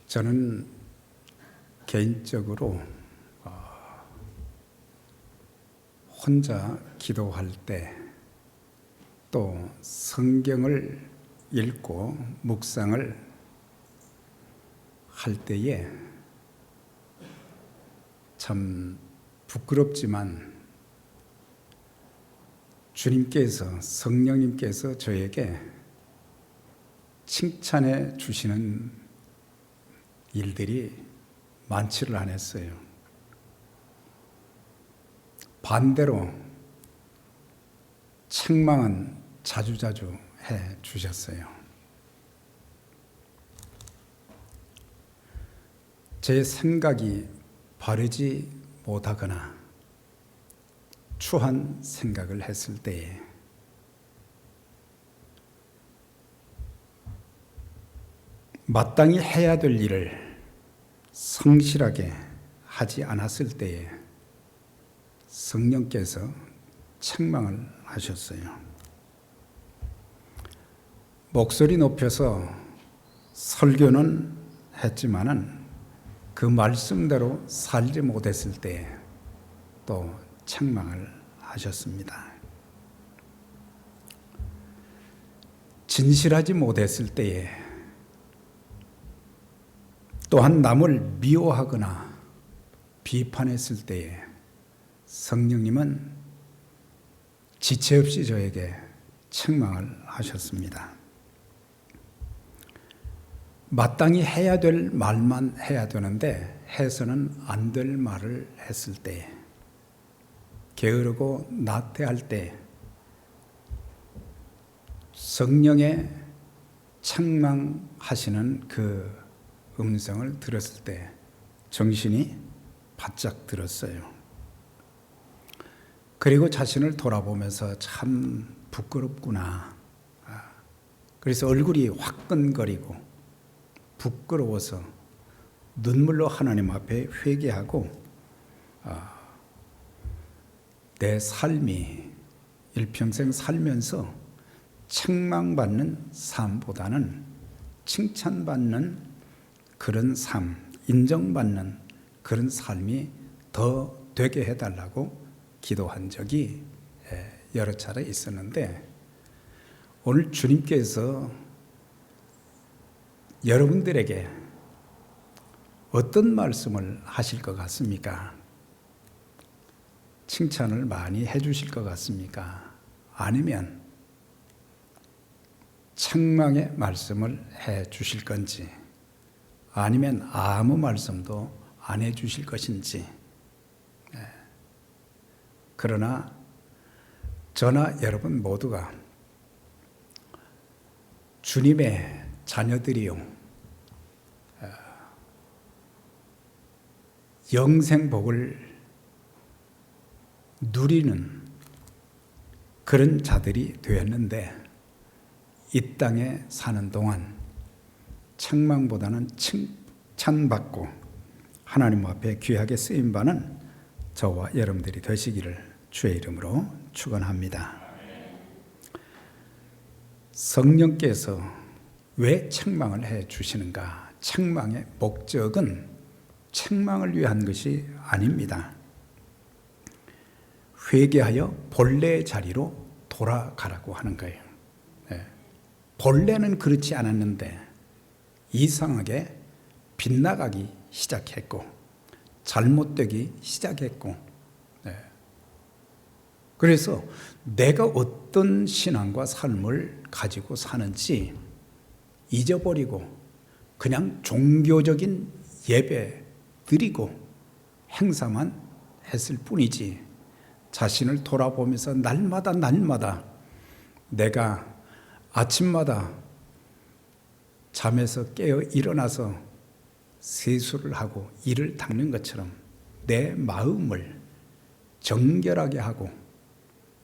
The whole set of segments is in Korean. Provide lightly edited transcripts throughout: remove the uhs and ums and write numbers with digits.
저는 개인적으로 혼자 기도할 때 또 성경을 읽고 묵상을 할 때에 참 부끄럽지만 주님께서, 성령님께서 저에게 칭찬해 주시는 일들이 많지를 않았어요. 반대로 책망은 자주자주 해 주셨어요. 제 생각이 바르지 못하거나 추한 생각을 했을 때에 마땅히 해야 될 일을 성실하게 하지 않았을 때에 성령께서 책망을 하셨어요. 목소리 높여서 설교는 했지만은 그 말씀대로 살지 못했을 때 또 책망을 하셨습니다. 진실하지 못했을 때에 또한 남을 미워하거나 비판했을 때에 성령님은 지체 없이 저에게 책망을 하셨습니다. 마땅히 해야 될 말만 해야 되는데 해서는 안 될 말을 했을 때, 게으르고 나태할 때 성령의 책망하시는 그 음성을 들었을 때 정신이 바짝 들었어요. 그리고 자신을 돌아보면서 참 부끄럽구나. 그래서 얼굴이 화끈거리고 부끄러워서 눈물로 하나님 앞에 회개하고 내 삶이 일평생 살면서 책망받는 삶보다는 칭찬받는 그런 삶, 인정받는 그런 삶이 더 되게 해달라고 기도한 적이 여러 차례 있었는데, 오늘 주님께서 여러분들에게 어떤 말씀을 하실 것 같습니까? 칭찬을 많이 해주실 것 같습니까? 아니면 책망의 말씀을 해주실 건지, 아니면 아무 말씀도 안 해주실 것인지. 그러나 저나 여러분 모두가 주님의 자녀들이요, 영생복을 누리는 그런 자들이 되었는데, 이 땅에 사는 동안 책망보다는 칭찬받고 하나님 앞에 귀하게 쓰임받는 저와 여러분들이 되시기를 주의 이름으로 축원합니다. 성령께서 왜 책망을 해 주시는가? 책망의 목적은 책망을 위한 것이 아닙니다. 회개하여 본래의 자리로 돌아가라고 하는 거예요. 본래는 그렇지 않았는데 이상하게 빗나가기 시작했고 잘못되기 시작했고, 그래서 내가 어떤 신앙과 삶을 가지고 사는지 잊어버리고 그냥 종교적인 예배 드리고 행사만 했을 뿐이지, 자신을 돌아보면서 날마다 내가 아침마다 잠에서 깨어 일어나서 세수를 하고 이를 닦는 것처럼 내 마음을 정결하게 하고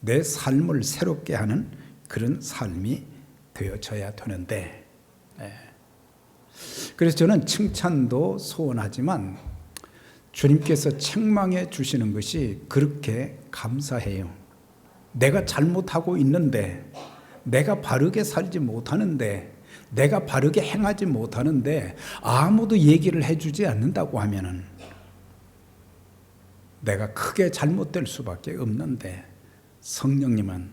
내 삶을 새롭게 하는 그런 삶이 되어져야 되는데, 그래서 저는 칭찬도 소원하지만 주님께서 책망해 주시는 것이 그렇게 감사해요. 내가 잘못하고 있는데, 내가 바르게 살지 못하는데 내가 바르게 행하지 못하는데 아무도 얘기를 해주지 않는다고 하면은 내가 크게 잘못될 수밖에 없는데, 성령님은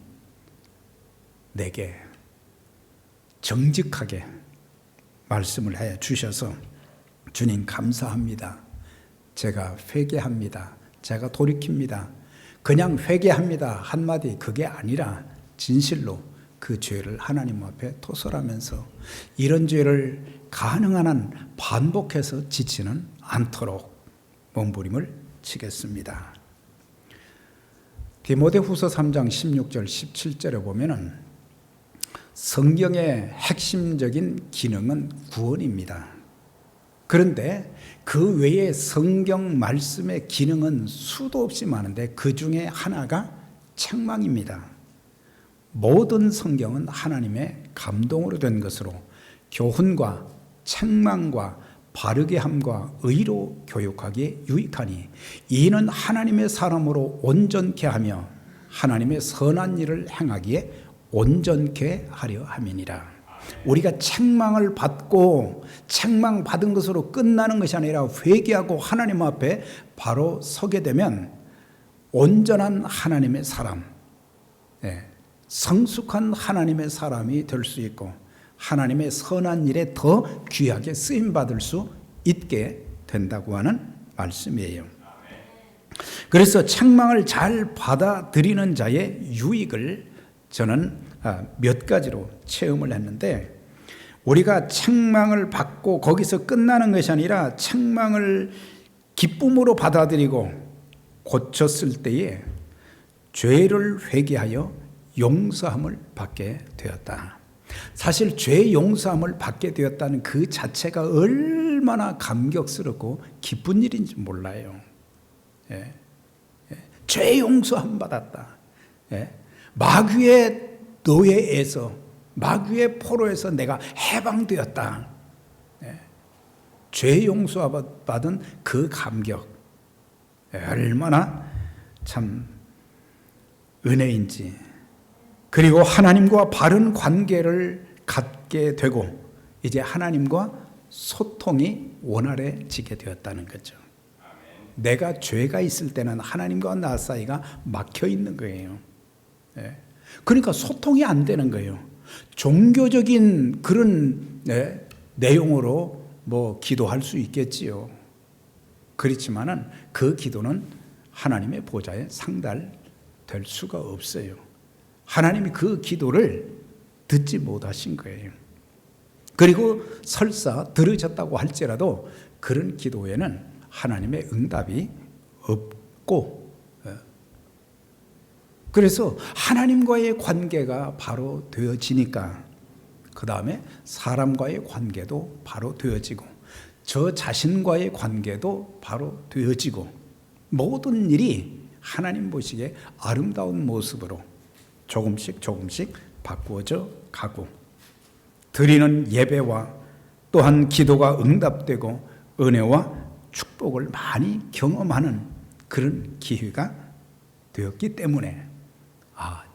내게 정직하게 말씀을 해 주셔서 주님 감사합니다. 제가 회개합니다. 제가 돌이킵니다. 그냥 회개합니다 한마디 그게 아니라 진실로 그 죄를 하나님 앞에 토설하면서 이런 죄를 가능한 한 반복해서 지치는 않도록 몸부림을 치겠습니다. 디모데후서 3장 16절 17절에 보면은 성경의 핵심적인 기능은 구원입니다. 그런데 그 외에 성경 말씀의 기능은 수도 없이 많은데 그 중에 하나가 책망입니다. 모든 성경은 하나님의 감동으로 된 것으로 교훈과 책망과 바르게 함과 의로 교육하기에 유익하니 이는 하나님의 사람으로 온전케 하며 하나님의 선한 일을 행하기에 온전케 하려 함이니라. 우리가 책망을 받고 책망받은 것으로 끝나는 것이 아니라 회개하고 하나님 앞에 바로 서게 되면 온전한 하나님의 사람, 성숙한 하나님의 사람이 될 수 있고 하나님의 선한 일에 더 귀하게 쓰임받을 수 있게 된다고 하는 말씀이에요. 그래서 책망을 잘 받아들이는 자의 유익을 저는 몇 가지로 체험을 했는데, 우리가 책망을 받고 거기서 끝나는 것이 아니라 책망을 기쁨으로 받아들이고 고쳤을 때에 죄를 회개하여 용서함을 받게 되었다. 사실 죄 용서함을 받게 되었다는 그 자체가 얼마나 감격스럽고 기쁜 일인지 몰라요. 죄 용서함 받았다. 마귀의 노예에서, 마귀의 포로에서 내가 해방되었다. 죄 용서받은 그 감격, 얼마나 참 은혜인지. 그리고 하나님과 바른 관계를 갖게 되고 이제 하나님과 소통이 원활해지게 되었다는 거죠. 내가 죄가 있을 때는 하나님과 나 사이가 막혀 있는 거예요. 그러니까 소통이 안 되는 거예요. 종교적인 그런 내용으로 뭐 기도할 수 있겠지요. 그렇지만은 그 기도는 하나님의 보좌에 상달될 수가 없어요. 하나님이 그 기도를 듣지 못하신 거예요. 그리고 설사 들으셨다고 할지라도 그런 기도에는 하나님의 응답이 없고, 그래서 하나님과의 관계가 바로 되어지니까 그 다음에 사람과의 관계도 바로 되어지고 저 자신과의 관계도 바로 되어지고 모든 일이 하나님 보시기에 아름다운 모습으로 조금씩 바꾸어져 가고, 드리는 예배와 또한 기도가 응답되고 은혜와 축복을 많이 경험하는 그런 기회가 되었기 때문에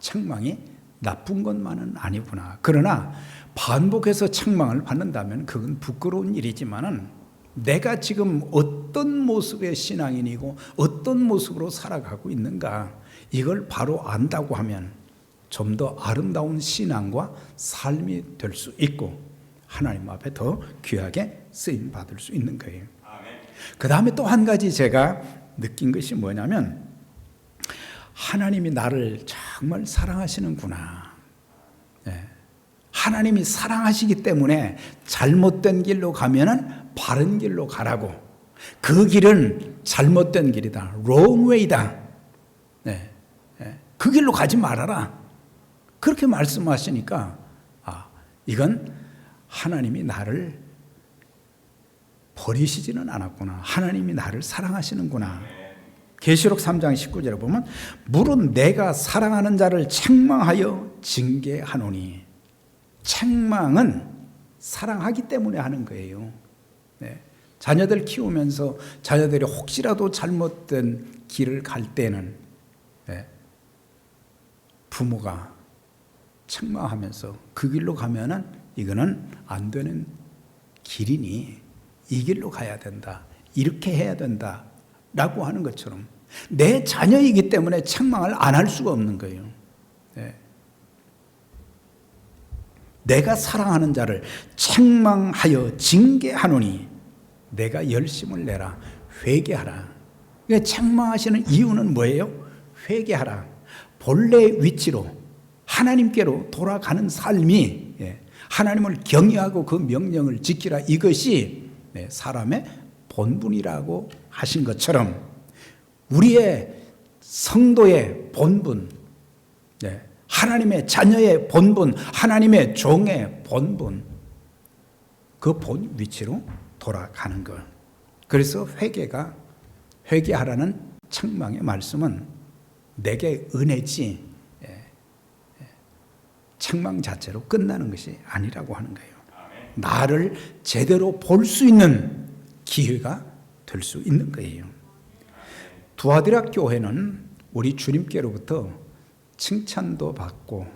책망이 나쁜 것만은 아니구나. 그러나 반복해서 책망을 받는다면 그건 부끄러운 일이지만은 내가 지금 어떤 모습의 신앙인이고 어떤 모습으로 살아가고 있는가, 이걸 바로 안다고 하면 좀 더 아름다운 신앙과 삶이 될 수 있고 하나님 앞에 더 귀하게 쓰임 받을 수 있는 거예요. 그 다음에 또 한 가지 제가 느낀 것이 뭐냐면, 하나님이 나를 정말 사랑하시는구나. 하나님이 사랑하시기 때문에 잘못된 길로 가면은 바른 길로 가라고. 그 길은 잘못된 길이다. wrong way다. 그 길로 가지 말아라. 그렇게 말씀하시니까 이건 하나님이 나를 버리시지는 않았구나. 하나님이 나를 사랑하시는구나. 계시록 3장 19절에 보면 물은 내가 사랑하는 자를 책망하여 징계하노니. 책망은 사랑하기 때문에 하는 거예요. 자녀들 키우면서 자녀들이 혹시라도 잘못된 길을 갈 때는 부모가 책망하면서 그 길로 가면은 이거는 안 되는 길이니 이 길로 가야 된다. 이렇게 해야 된다. 라고 하는 것처럼 내 자녀이기 때문에 책망을 안 할 수가 없는 거예요. 네. 내가 사랑하는 자를 책망하여 징계하노니 내가 열심을 내라. 회개하라. 그러니까 책망하시는 이유는 뭐예요? 회개하라. 본래의 위치로 하나님께로 돌아가는 삶이 하나님을 경외하고 그 명령을 지키라. 이것이 사람의 본분이라고 하신 것처럼 우리의 성도의 본분, 하나님의 자녀의 본분, 하나님의 종의 본분, 그 본 위치로 돌아가는 것. 그래서 회개하라는 책망의 말씀은 내게 은혜지 책망 자체로 끝나는 것이 아니라고 하는 거예요. 나를 제대로 볼 수 있는 기회가 될 수 있는 거예요. 두아디라 교회는 우리 주님께로부터 칭찬도 받고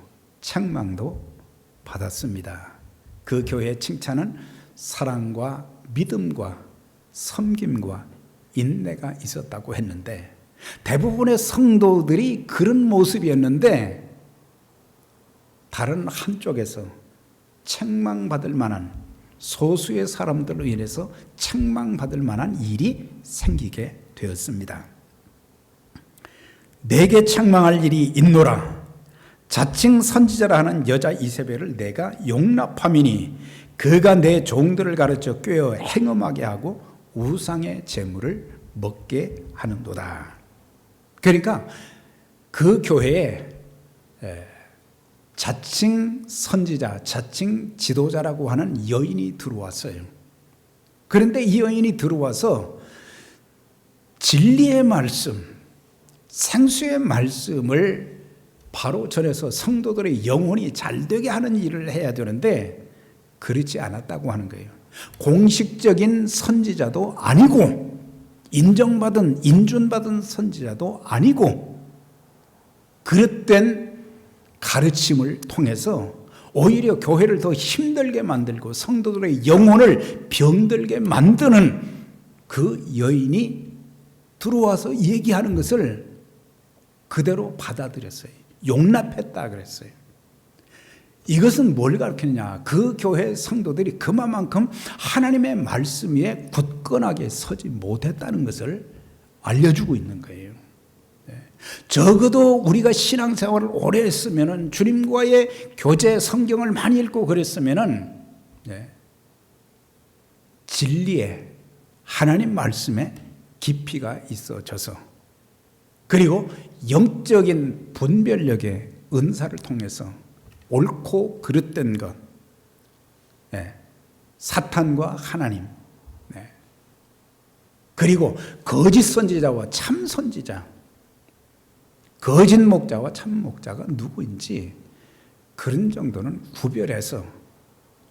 책망도 받았습니다. 그 교회의 칭찬은 사랑과 믿음과 섬김과 인내가 있었다고 했는데 대부분의 성도들이 그런 모습이었는데 다른 한쪽에서 책망받을 만한 소수의 사람들로 인해서 책망받을 만한 일이 생기게 되었습니다. 내게 책망할 일이 있노라. 자칭 선지자라 하는 여자 이세벨을 내가 용납함이니 그가 내 종들을 가르쳐 꾀어 행음하게 하고 우상의 재물을 먹게 하는도다. 그러니까 그 교회에 자칭 선지자, 자칭 지도자라고 하는 여인이 들어왔어요. 그런데 이 여인이 들어와서 진리의 말씀, 생수의 말씀을 바로 전해서 성도들의 영혼이 잘되게 하는 일을 해야 되는데 그렇지 않았다고 하는 거예요. 공식적인 선지자도 아니고 인준받은 선지자도 아니고 그릇된 가르침을 통해서 오히려 교회를 더 힘들게 만들고 성도들의 영혼을 병들게 만드는 그 여인이 들어와서 얘기하는 것을 그대로 받아들였어요. 용납했다 그랬어요. 이것은 뭘 가르치느냐? 그 교회 성도들이 그만큼 하나님의 말씀 위에 굳건하게 서지 못했다는 것을 알려주고 있는 거예요. 적어도 우리가 신앙생활을 오래 했으면 주님과의 교제 성경을 많이 읽고 그랬으면 진리에 하나님 말씀에 깊이가 있어져서 그리고 영적인 분별력의 은사를 통해서 옳고 그릇된 것, 사탄과 하나님, 그리고 거짓 선지자와 참 선지자, 거짓 목자와 참 목자가 누구인지 그런 정도는 구별해서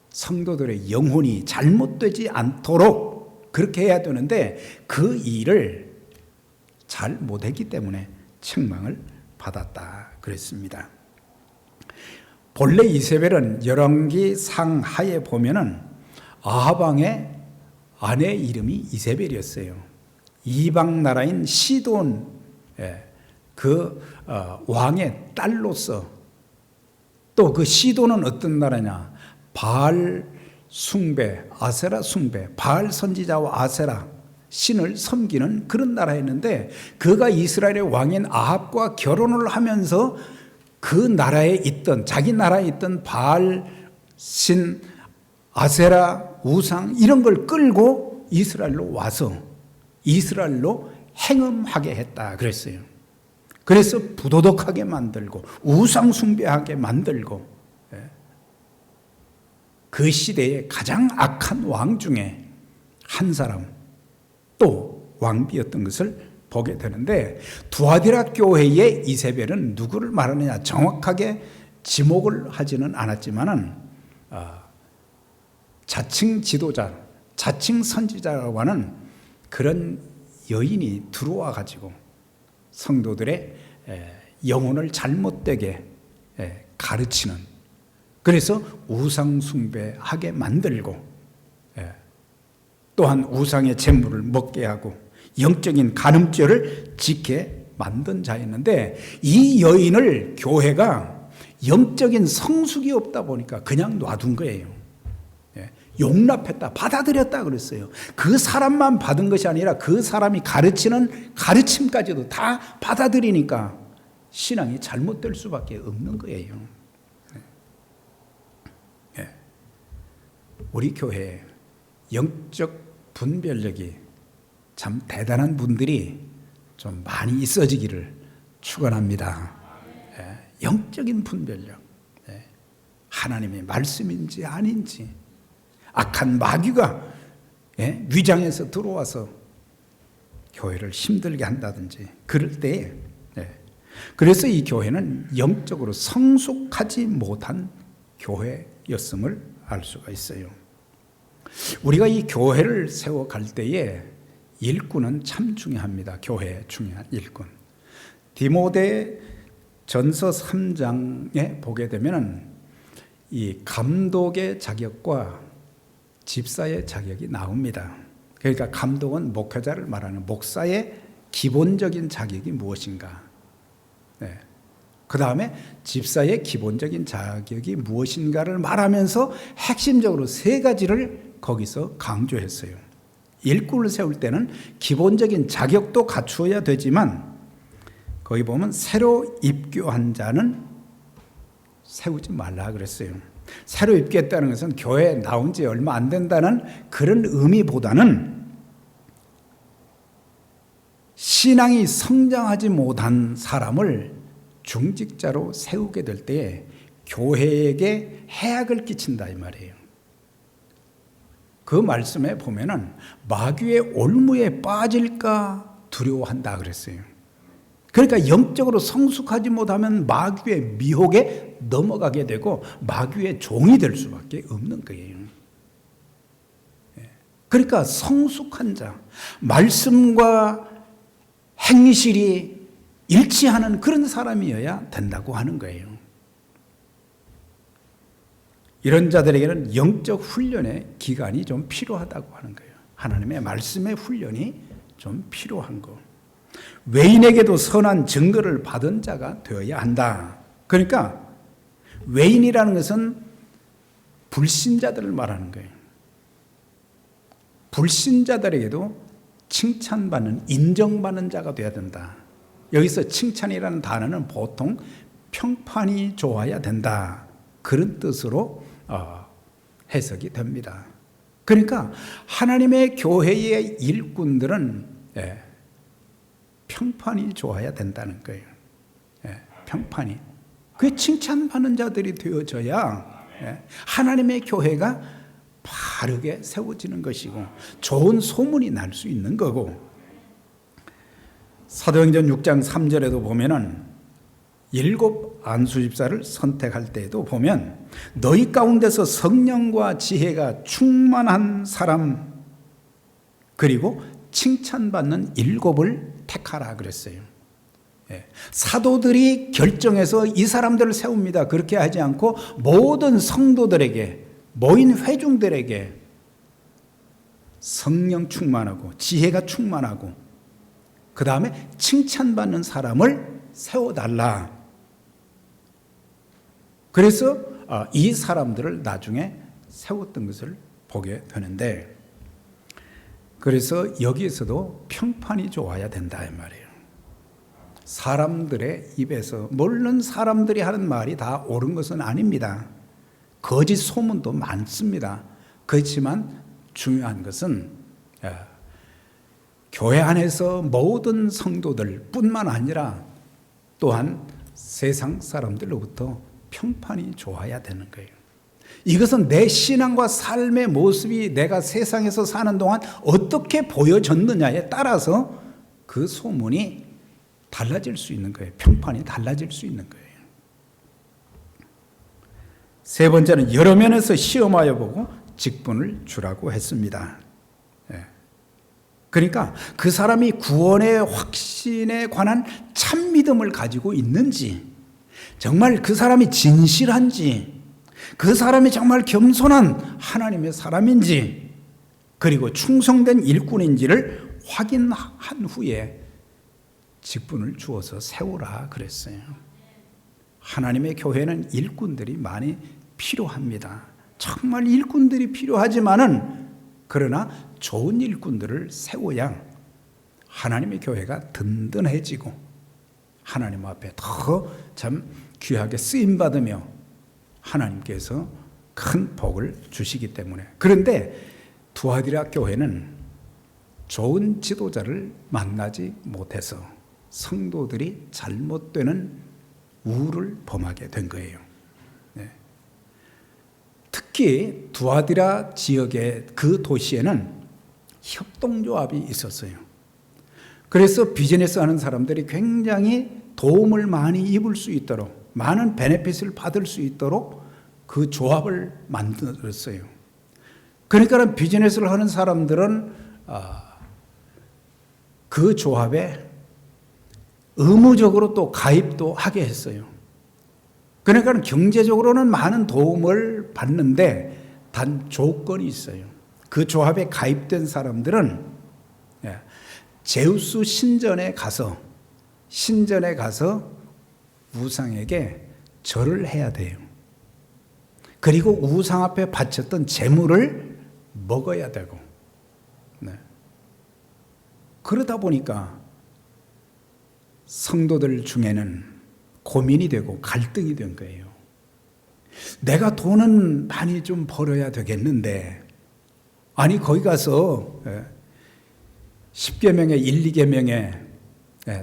성도들의 영혼이 잘못되지 않도록 그렇게 해야 되는데 그 일을 잘 못했기 때문에 책망을 받았다 그랬습니다. 본래 이세벨은 열왕기 상하에 보면은 아하방의 아내 이름이 이세벨이었어요. 이방 나라인 시돈 그 왕의 딸로서 또 그 시돈은 어떤 나라냐? 바알 숭배, 아세라 숭배, 바알 선지자와 아세라 신을 섬기는 그런 나라였는데 그가 이스라엘의 왕인 아합과 결혼을 하면서 그 나라에 있던 자기 나라에 있던 바알 신, 아세라 우상 이런 걸 끌고 이스라엘로 와서 이스라엘로 행음하게 했다 그랬어요. 그래서 부도덕하게 만들고 우상 숭배하게 만들고 그 시대의 가장 악한 왕 중에 한 사람 또 왕비였던 것을 보게 되는데 두아디라 교회의 이세벨은 누구를 말하느냐 정확하게 지목을 하지는 않았지만은 자칭 지도자, 자칭 선지자라고 하는 그런 여인이 들어와 가지고 성도들의 영혼을 잘못되게 가르치는 그래서 우상 숭배하게 만들고, 또한 우상의 재물을 먹게 하고 영적인 간음죄를 짓게 만든 자였는데, 이 여인을 교회가 영적인 성숙이 없다 보니까 그냥 놔둔 거예요. 용납했다, 받아들였다 그랬어요. 그 사람만 받은 것이 아니라 그 사람이 가르치는 가르침까지도 다 받아들이니까 신앙이 잘못될 수밖에 없는 거예요. 우리 교회에 영적 분별력이 참 대단한 분들이 좀 많이 있어지기를 축원합니다. 영적인 분별력, 하나님의 말씀인지 아닌지, 악한 마귀가 위장해서 들어와서 교회를 힘들게 한다든지 그럴 때에, 그래서 이 교회는 영적으로 성숙하지 못한 교회였음을 알 수가 있어요. 우리가 이 교회를 세워갈 때에 일꾼은 참 중요합니다. 교회에 중요한 일꾼. 디모데 전서 3장에 보게 되면 이 감독의 자격과 집사의 자격이 나옵니다. 그러니까 감독은 목회자를 말하는 목사의 기본적인 자격이 무엇인가, 그 다음에 집사의 기본적인 자격이 무엇인가를 말하면서 핵심적으로 세 가지를 거기서 강조했어요. 일꾼을 세울 때는 기본적인 자격도 갖추어야 되지만, 거기 보면 새로 입교한 자는 세우지 말라 그랬어요. 새로 입교했다는 것은 교회에 나온 지 얼마 안 된다는 그런 의미보다는 신앙이 성장하지 못한 사람을 중직자로 세우게 될 때에 교회에게 해악을 끼친다 이 말이에요. 그 말씀에 보면은 마귀의 올무에 빠질까 두려워한다 그랬어요. 그러니까 영적으로 성숙하지 못하면 마귀의 미혹에 넘어가게 되고 마귀의 종이 될 수밖에 없는 거예요. 그러니까 성숙한 자, 말씀과 행실이 일치하는 그런 사람이어야 된다고 하는 거예요. 이런 자들에게는 영적 훈련의 기간이 좀 필요하다고 하는 거예요. 하나님의 말씀의 훈련이 좀 필요한 거. 외인에게도 선한 증거를 받은 자가 되어야 한다. 그러니까 외인이라는 것은 불신자들을 말하는 거예요. 불신자들에게도 칭찬받는, 인정받는 자가 되어야 된다. 여기서 칭찬이라는 단어는 보통 평판이 좋아야 된다, 그런 뜻으로 해석이 됩니다. 그러니까 하나님의 교회의 일꾼들은 평판이 좋아야 된다는 거예요. 평판이. 그게 칭찬받는 자들이 되어져야 하나님의 교회가 바르게 세워지는 것이고 좋은 소문이 날 수 있는 거고, 사도행전 6장 3절에도 보면은 7 안수집사를 선택할 때에도 보면 너희 가운데서 성령과 지혜가 충만한 사람, 그리고 칭찬받는 7을 택하라 그랬어요. 사도들이 결정해서 이 사람들을 세웁니다. 그렇게 하지 않고 모든 성도들에게, 모인 회중들에게 성령 충만하고 지혜가 충만하고 그 다음에 칭찬받는 사람을 세워달라. 그래서 이 사람들을 나중에 세웠던 것을 보게 되는데, 그래서 여기에서도 평판이 좋아야 된다 이 말이에요. 사람들의 입에서, 물론 사람들이 하는 말이 다 옳은 것은 아닙니다. 거짓 소문도 많습니다. 그렇지만 중요한 것은 교회 안에서 모든 성도들 뿐만 아니라 또한 세상 사람들로부터 평판이 좋아야 되는 거예요. 이것은 내 신앙과 삶의 모습이 내가 세상에서 사는 동안 어떻게 보여졌느냐에 따라서 그 소문이 달라질 수 있는 거예요. 평판이 달라질 수 있는 거예요. 세 번째는 여러 면에서 시험하여 보고 직분을 주라고 했습니다. 그러니까 그 사람이 구원의 확신에 관한 참 믿음을 가지고 있는지, 정말 그 사람이 진실한지, 그 사람이 정말 겸손한 하나님의 사람인지 그리고 충성된 일꾼인지를 확인한 후에 직분을 주어서 세우라 그랬어요. 하나님의 교회는 일꾼들이 많이 필요합니다. 정말 일꾼들이 필요하지만은 그러나 좋은 일꾼들을 세워야 하나님의 교회가 든든해지고 하나님 앞에 더 참 귀하게 쓰임받으며 하나님께서 큰 복을 주시기 때문에. 그런데 두아디라 교회는 좋은 지도자를 만나지 못해서 성도들이 잘못되는 우를 범하게 된 거예요. 네. 특히 두아디라 지역의 그 도시에는 협동조합이 있었어요. 그래서 비즈니스 하는 사람들이 굉장히 도움을 많이 입을 수 있도록 많은 베네핏을 받을 수 있도록 그 조합을 만들었어요. 그러니까 비즈니스를 하는 사람들은 그 조합에 의무적으로 또 가입도 하게 했어요. 그러니까 경제적으로는 많은 도움을 받는데 단 조건이 있어요. 그 조합에 가입된 사람들은 제우스 신전에 가서 우상에게 절을 해야 돼요. 그리고 우상 앞에 바쳤던 제물을 먹어야 되고, 네. 그러다 보니까 성도들 중에는 고민이 되고 갈등이 된 거예요. 내가 돈은 많이 좀 벌어야 되겠는데, 아니 거기 가서 10계명에 1, 2계명에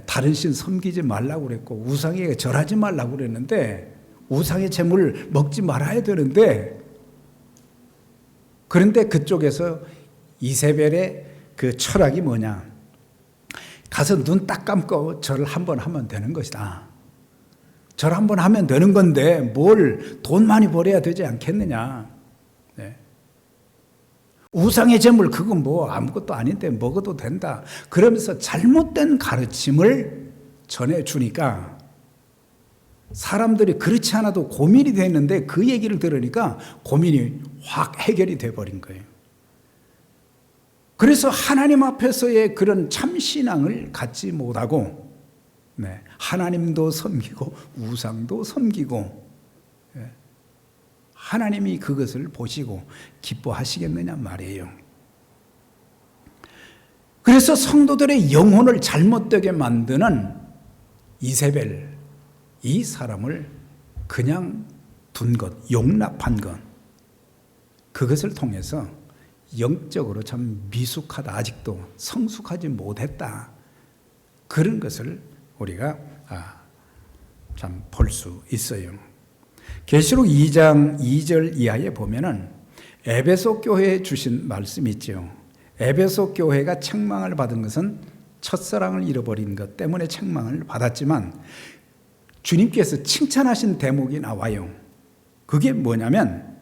다른 신 섬기지 말라고 그랬고 우상에게 절하지 말라고 그랬는데 우상의 재물 먹지 말아야 되는데, 그런데 그쪽에서 이세벨의 그 철학이 뭐냐, 가서 눈 딱 감고 절 한번 하면 되는 것이다. 절 한번 하면 되는 건데 뭘 돈 많이 벌어야 되지 않겠느냐. 네. 우상의 재물 그건 뭐 아무것도 아닌데 먹어도 된다. 그러면서 잘못된 가르침을 전해주니까 사람들이 그렇지 않아도 고민이 됐는데 그 얘기를 들으니까 고민이 확 해결이 돼버린 거예요. 그래서 하나님 앞에서의 그런 참신앙을 갖지 못하고 하나님도 섬기고 우상도 섬기고, 하나님이 그것을 보시고 기뻐하시겠느냐 말이에요. 그래서 성도들의 영혼을 잘못되게 만드는 이세벨, 이 사람을 그냥 둔 것, 용납한 것, 그것을 통해서 영적으로 참 미숙하다, 아직도 성숙하지 못했다, 그런 것을 우리가 참 볼 수 있어요. 계시록 2장 2절 이하에 보면은 에베소 교회에 주신 말씀이 있죠. 에베소 교회가 책망을 받은 것은 첫사랑을 잃어버린 것 때문에 책망을 받았지만 주님께서 칭찬하신 대목이 나와요. 그게 뭐냐면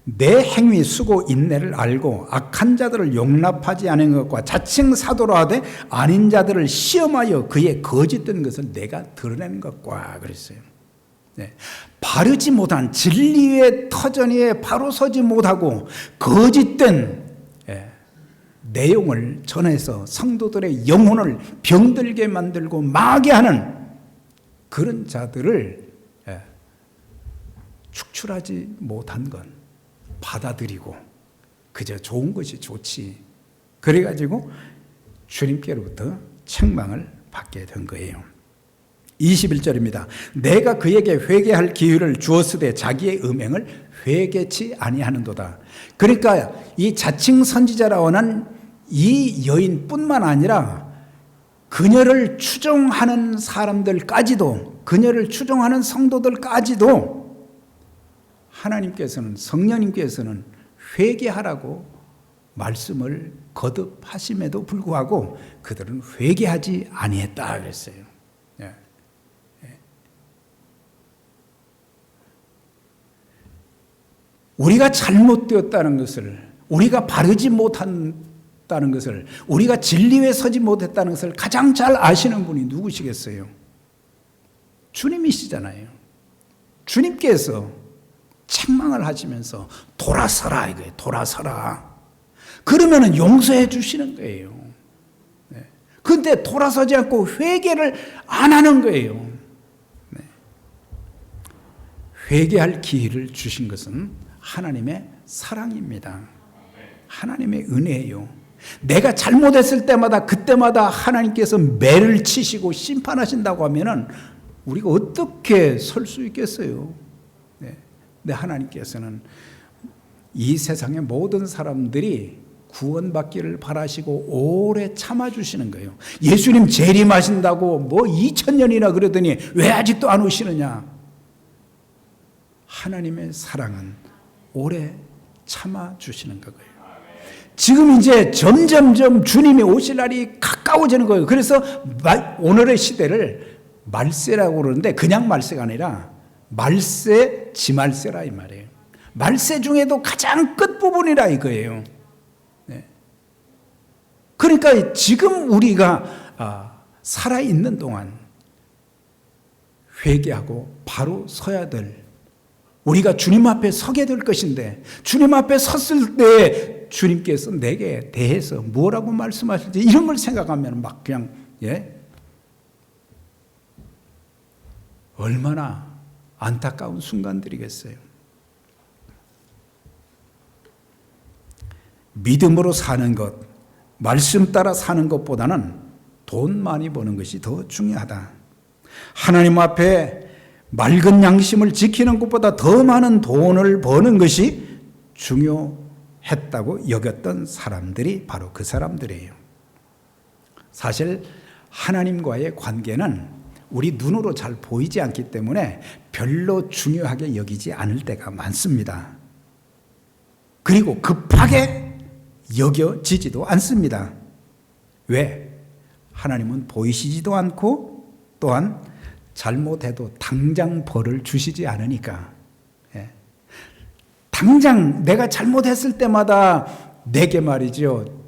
내 행위 수고 인내를 알고 악한 자들을 용납하지 않은 것과 자칭 사도로 하되 아닌 자들을 시험하여 그의 거짓된 것을 내가 드러내는 것과 그랬어요. 네. 바르지 못한 진리의 터전 위에 바로 서지 못하고 거짓된 내용을 전해서 성도들의 영혼을 병들게 만들고 마게 하는 그런 자들을 축출하지 못한 건 받아들이고 그저 좋은 것이 좋지, 그래가지고 주님께로부터 책망을 받게 된 거예요. 21절입니다. 내가 그에게 회개할 기회를 주었으되 자기의 음행을 회개치 아니하는도다. 그러니까 이 자칭 선지자라고는 이 여인뿐만 아니라 그녀를 추종하는 사람들까지도, 그녀를 추종하는 성도들까지도 하나님께서는, 성령님께서는 회개하라고 말씀을 거듭하심에도 불구하고 그들은 회개하지 아니했다 그랬어요. 우리가 잘못되었다는 것을, 우리가 바르지 못한다는 것을, 우리가 진리에 서지 못했다는 것을 가장 잘 아시는 분이 누구시겠어요? 주님이시잖아요. 주님께서 책망을 하시면서 돌아서라 이거예요. 돌아서라. 그러면은 용서해 주시는 거예요. 그런데 돌아서지 않고 회개를 안 하는 거예요. 회개할 기회를 주신 것은 하나님의 사랑입니다. 하나님의 은혜예요. 내가 잘못했을 때마다 그때마다 하나님께서 매를 치시고 심판하신다고 하면은 우리가 어떻게 설 수 있겠어요? 근데 하나님께서는 이 세상의 모든 사람들이 구원받기를 바라시고 오래 참아주시는 거예요. 예수님 재림하신다고 뭐 2000년이나 그러더니 왜 아직도 안 오시느냐? 하나님의 사랑은 오래 참아주시는 거예요. 지금 이제 점점점 주님이 오실 날이 가까워지는 거예요. 그래서 오늘의 시대를 말세라고 그러는데 그냥 말세가 아니라 말세, 지말세라 이 말이에요. 말세 중에도 가장 끝부분이라 이거예요. 그러니까 지금 우리가 살아있는 동안 회개하고 바로 서야 될, 우리가 주님 앞에 서게 될 것인데, 주님 앞에 섰을 때 주님께서 내게 대해서 뭐라고 말씀하실지 이런 걸 생각하면 막 그냥 얼마나 안타까운 순간들이겠어요. 믿음으로 사는 것, 말씀 따라 사는 것보다는 돈 많이 버는 것이 더 중요하다. 하나님 앞에 맑은 양심을 지키는 것보다 더 많은 돈을 버는 것이 중요했다고 여겼던 사람들이 바로 그 사람들이에요. 사실 하나님과의 관계는 우리 눈으로 잘 보이지 않기 때문에 별로 중요하게 여기지 않을 때가 많습니다. 그리고 급하게 여겨지지도 않습니다. 왜? 하나님은 보이시지도 않고 또한 잘못해도 당장 벌을 주시지 않으니까. 당장 내가 잘못했을 때마다 내게 말이죠,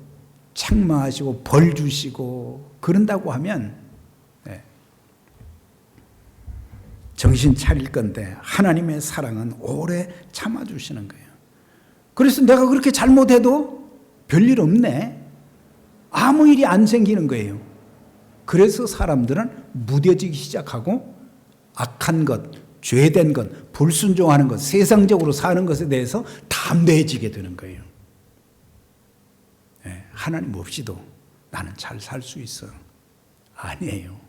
책망하시고 벌 주시고 그런다고 하면 정신 차릴 건데, 하나님의 사랑은 오래 참아주시는 거예요. 그래서 내가 그렇게 잘못해도 별일 없네, 아무 일이 안 생기는 거예요. 그래서 사람들은 무뎌지기 시작하고 악한 것, 죄된 것, 불순종하는 것, 세상적으로 사는 것에 대해서 담대해지게 되는 거예요. 하나님 없이도 나는 잘 살 수 있어. 아니에요.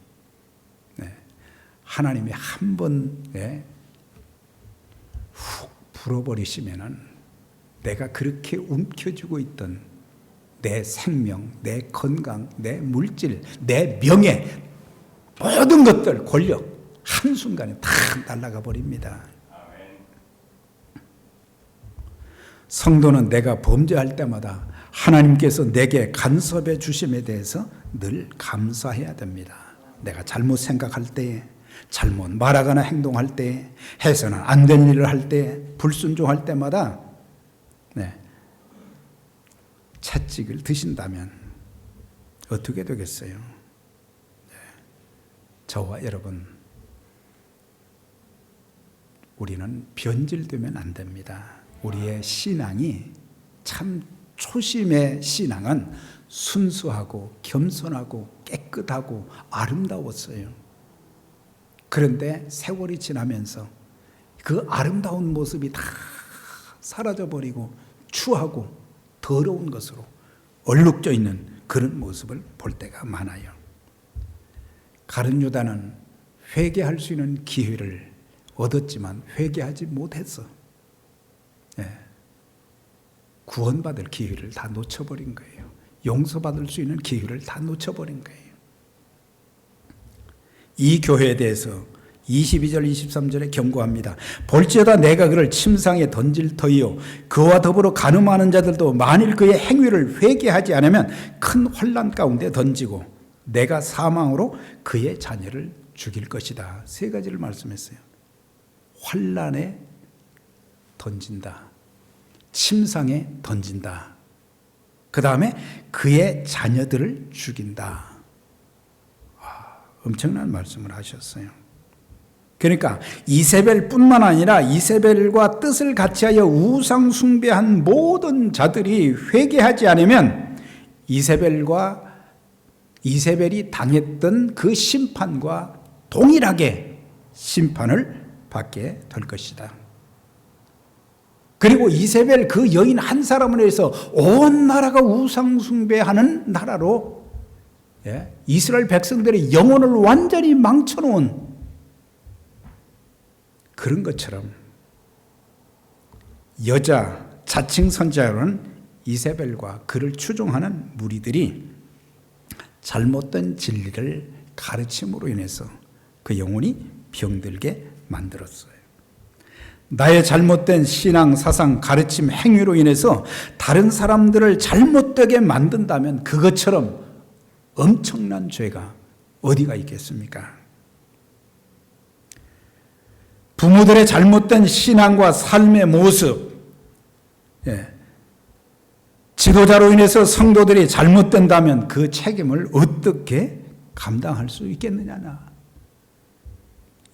하나님이 한번 훅 불어버리시면은 내가 그렇게 움켜쥐고 있던 내 생명, 내 건강, 내 물질, 내 명예, 모든 것들, 권력 한순간에 다 날아가 버립니다. 성도는 내가 범죄할 때마다 하나님께서 내게 간섭해 주심에 대해서 늘 감사해야 됩니다. 내가 잘못 생각할 때, 잘못 말하거나 행동할 때, 해서는 안 될 일을 할 때, 불순종할 때마다 채찍을 드신다면 어떻게 되겠어요? 저와 여러분, 우리는 변질되면 안 됩니다. 우리의 신앙이, 참 초심의 신앙은 순수하고 겸손하고 깨끗하고 아름다웠어요. 그런데 세월이 지나면서 그 아름다운 모습이 다 사라져버리고 추하고 더러운 것으로 얼룩져 있는 그런 모습을 볼 때가 많아요. 가룟 유다는 회개할 수 있는 기회를 얻었지만 회개하지 못했어. 구원받을 기회를 다 놓쳐버린 거예요. 용서받을 수 있는 기회를 다 놓쳐버린 거예요. 이 교회에 대해서 22절 23절에 경고합니다. 볼지어다 내가 그를 침상에 던질 터이요 그와 더불어 간음하는 자들도 만일 그의 행위를 회개하지 않으면 큰 환난 가운데 던지고 내가 사망으로 그의 자녀를 죽일 것이다. 세 가지를 말씀했어요. 환난에 던진다, 침상에 던진다, 그 다음에 그의 자녀들을 죽인다. 엄청난 말씀을 하셨어요. 그러니까 이세벨뿐만 아니라 이세벨과 뜻을 같이하여 우상 숭배한 모든 자들이 회개하지 않으면 이세벨이 당했던 그 심판과 동일하게 심판을 받게 될 것이다. 그리고 이세벨 그 여인 한 사람을 위해서 온 나라가 우상 숭배하는 나라로 이스라엘 백성들의 영혼을 완전히 망쳐놓은 그런 것처럼 여자 자칭 선지자로는 이세벨과 그를 추종하는 무리들이 잘못된 진리를 가르침으로 인해서 그 영혼이 병들게 만들었어요. 나의 잘못된 신앙, 사상, 가르침, 행위로 인해서 다른 사람들을 잘못되게 만든다면 그것처럼 엄청난 죄가 어디가 있겠습니까? 부모들의 잘못된 신앙과 삶의 모습, 지도자로 인해서 성도들이 잘못된다면 그 책임을 어떻게 감당할 수 있겠느냐.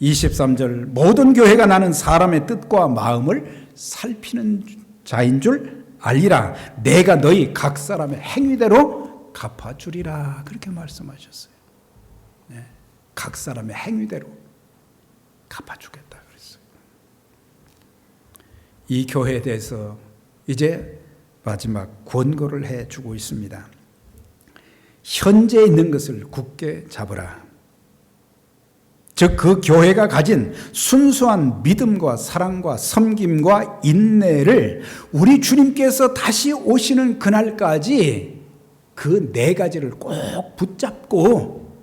23절 모든 교회가 나는 사람의 뜻과 마음을 살피는 자인 줄 알리라. 내가 너희 각 사람의 행위대로 갚아주리라. 그렇게 말씀하셨어요. 각 사람의 행위대로 갚아주겠다 그랬어요. 이 교회에 대해서 이제 마지막 권고를 해주고 있습니다. 현재 있는 것을 굳게 잡으라. 즉 그 교회가 가진 순수한 믿음과 사랑과 섬김과 인내를 우리 주님께서 다시 오시는 그날까지 그 네 가지를 꼭 붙잡고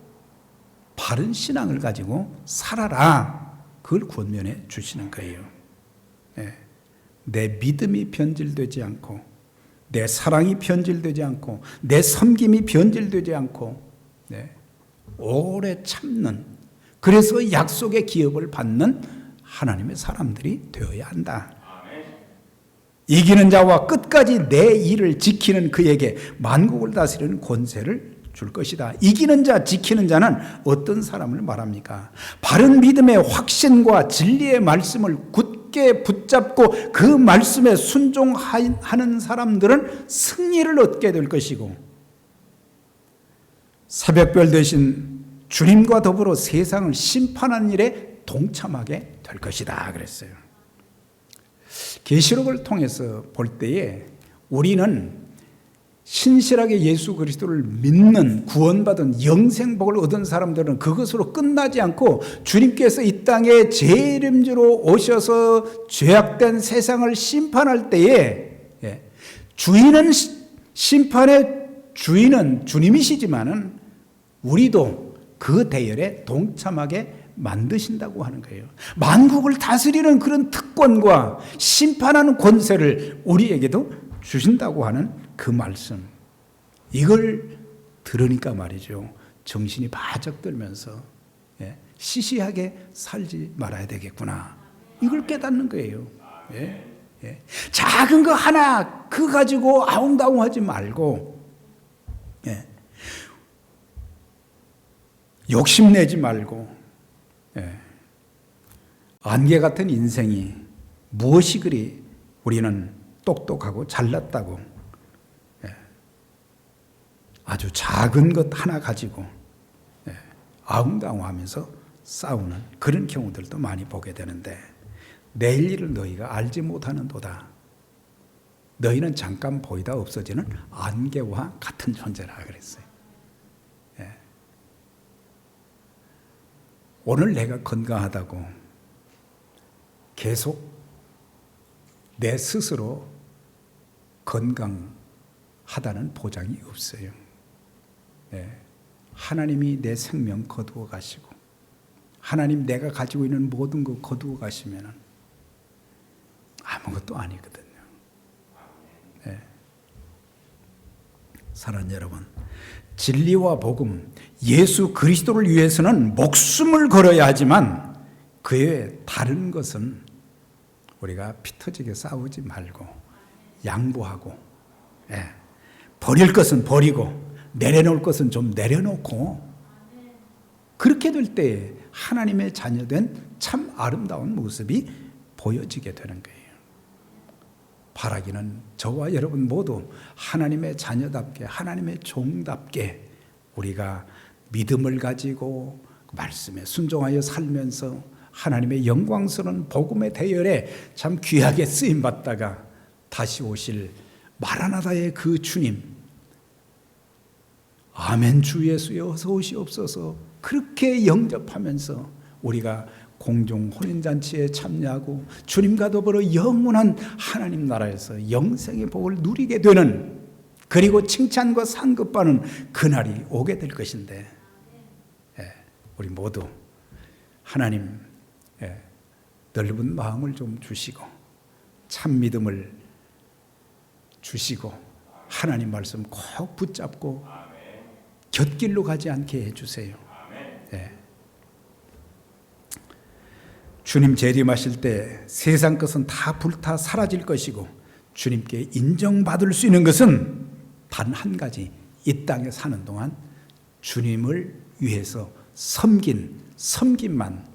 바른 신앙을 가지고 살아라. 그걸 권면해 주시는 거예요. 내 믿음이 변질되지 않고 내 사랑이 변질되지 않고 내 섬김이 변질되지 않고 오래 참는, 그래서 약속의 기업을 받는 하나님의 사람들이 되어야 한다. 이기는 자와 끝까지 내 일을 지키는 그에게 만국을 다스리는 권세를 줄 것이다. 이기는 자, 지키는 자는 어떤 사람을 말합니까? 바른 믿음의 확신과 진리의 말씀을 굳게 붙잡고 그 말씀에 순종하는 사람들은 승리를 얻게 될 것이고, 새벽별 되신 주님과 더불어 세상을 심판하는 일에 동참하게 될 것이다 그랬어요. 계시록을 통해서 볼 때에 우리는 신실하게 예수 그리스도를 믿는 구원받은 영생복을 얻은 사람들은 그것으로 끝나지 않고 주님께서 이 땅에 제 이름으로 오셔서 죄악된 세상을 심판할 때에 주인은 심판의 주인은 주님이시지만은 우리도 그 대열에 동참하게 만드신다고 하는 거예요. 만국을 다스리는 그런 특권과 심판하는 권세를 우리에게도 주신다고 하는 그 말씀. 이걸 들으니까 말이죠. 정신이 바짝 들면서 시시하게 살지 말아야 되겠구나. 이걸 깨닫는 거예요. 작은 거 하나 그거 가지고 아웅다웅하지 말고 욕심내지 말고 안개 같은 인생이 무엇이 그리 우리는 똑똑하고 잘났다고 아주 작은 것 하나 가지고 아웅다웅하면서 싸우는 그런 경우들도 많이 보게 되는데, 내일 일을 너희가 알지 못하는도다. 너희는 잠깐 보이다 없어지는 안개와 같은 존재라 그랬어요. 오늘 내가 건강하다고 계속 내 스스로 건강하다는 보장이 없어요. 하나님이 내 생명 거두어 가시고 하나님 내가 가지고 있는 모든 거 거두어 가시면 아무것도 아니거든요. 사랑하는 여러분, 진리와 복음, 예수 그리스도를 위해서는 목숨을 걸어야 하지만 그 외에 다른 것은 우리가 피 터지게 싸우지 말고 양보하고, 버릴 것은 버리고 내려놓을 것은 좀 내려놓고, 그렇게 될 때 하나님의 자녀된 참 아름다운 모습이 보여지게 되는 거예요. 바라기는 저와 여러분 모두 하나님의 자녀답게, 하나님의 종답게 우리가 믿음을 가지고 말씀에 순종하여 살면서 하나님의 영광스러운 복음의 대열에 참 귀하게 쓰임받다가 다시 오실 마라나다의 그 주님, 아멘 주 예수여 어서 오시옵소서, 그렇게 영접하면서 우리가 공중 혼인잔치에 참여하고 주님과 더불어 영원한 하나님 나라에서 영생의 복을 누리게 되는, 그리고 칭찬과 상급받는 그날이 오게 될 것인데, 우리 모두 하나님 넓은 마음을 좀 주시고 참 믿음을 주시고 하나님 말씀 꼭 붙잡고 곁길로 가지 않게 해주세요. 주님 재림하실 때 세상 것은 다 불타 사라질 것이고 주님께 인정받을 수 있는 것은 단 한 가지, 이 땅에 사는 동안 주님을 위해서 섬김만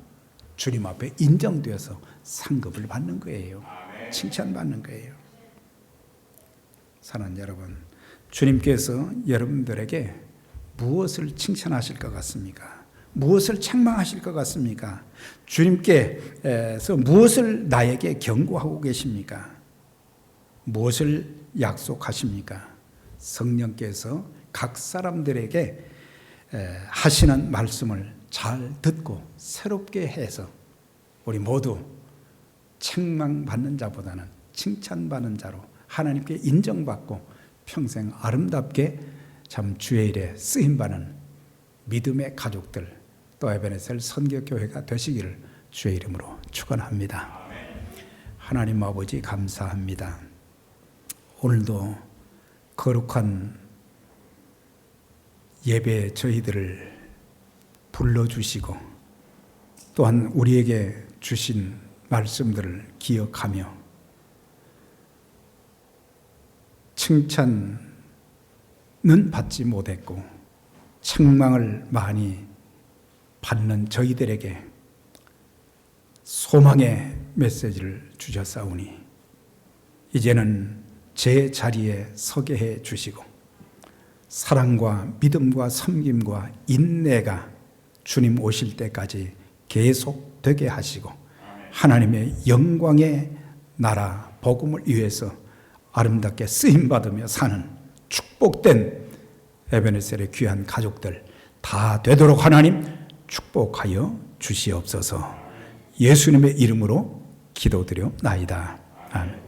주님 앞에 인정되어서 상급을 받는 거예요. 칭찬받는 거예요. 사랑하는 여러분, 주님께서 여러분들에게 무엇을 칭찬하실 것 같습니까? 무엇을 책망하실 것 같습니까? 주님께서 무엇을 나에게 경고하고 계십니까? 무엇을 약속하십니까? 성령께서 각 사람들에게 하시는 말씀을 잘 듣고 새롭게 해서 우리 모두 책망받는 자보다는 칭찬받는 자로 하나님께 인정받고 평생 아름답게 참 주의 일에 쓰임받는 믿음의 가족들, 또 에베네셀 선교교회가 되시기를 주의 이름으로 축원합니다. 하나님 아버지 감사합니다. 오늘도 거룩한 예배 저희들을 불러주시고 또한 우리에게 주신 말씀들을 기억하며 칭찬은 받지 못했고 책망을 많이 받는 저희들에게 소망의 메시지를 주셨사오니 이제는 제 자리에 서게 해 주시고 사랑과 믿음과 섬김과 인내가 주님 오실 때까지 계속되게 하시고 하나님의 영광의 나라 복음을 위해서 아름답게 쓰임받으며 사는 축복된 에베네셀의 귀한 가족들 다 되도록 하나님 축복하여 주시옵소서. 예수님의 이름으로 기도드려옵나이다. 아멘.